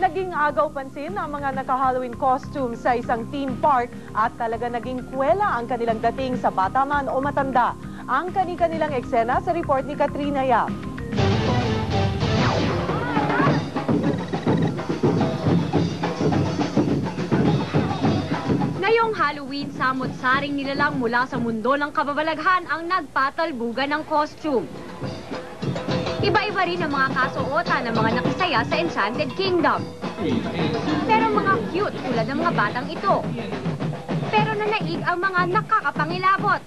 Naging agaw pansin ang mga naka-Halloween costume sa isang theme park at talaga naging kwela ang kanilang dating sa bata man o matanda. Ang kani-kanilang eksena sa report ni Katrina Yap. Ngayong Halloween, samot-saring nilalang mula sa mundo ng kababalaghan ang nagpatalbugan ng costume. Iba-iba rin ang mga kasuotan ng mga nakisaya sa Enchanted Kingdom. Pero mga cute tulad ng mga batang ito. Pero nanaig ang mga nakakapangilabot.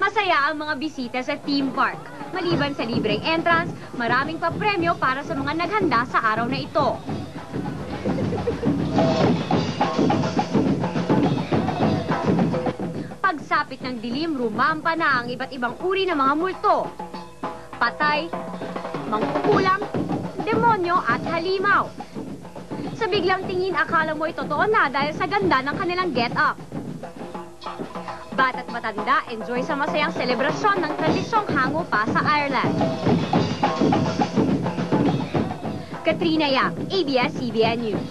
Masaya ang mga bisita sa theme park. Maliban sa libreng entrance, maraming papremyo para sa mga naghanda sa araw na ito. Pagsapit ng dilim, rumampa na ang iba't ibang uri ng mga multo. Patay, mangkukulam, demonyo at halimaw. Sa biglang tingin, akala mo ay totoo na dahil sa ganda ng kanilang get-up. Bata't matanda, enjoy sa masayang selebrasyon ng tradisyong hango pa sa Ireland. Katrina Yap, ABS-CBN News.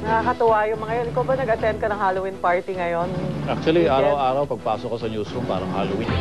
Nakakatuwa yung mga yun. Ikaw ba nag-attend ka ng Halloween party ngayon? Actually, araw-araw pagpasok ko sa newsroom, parang Halloween.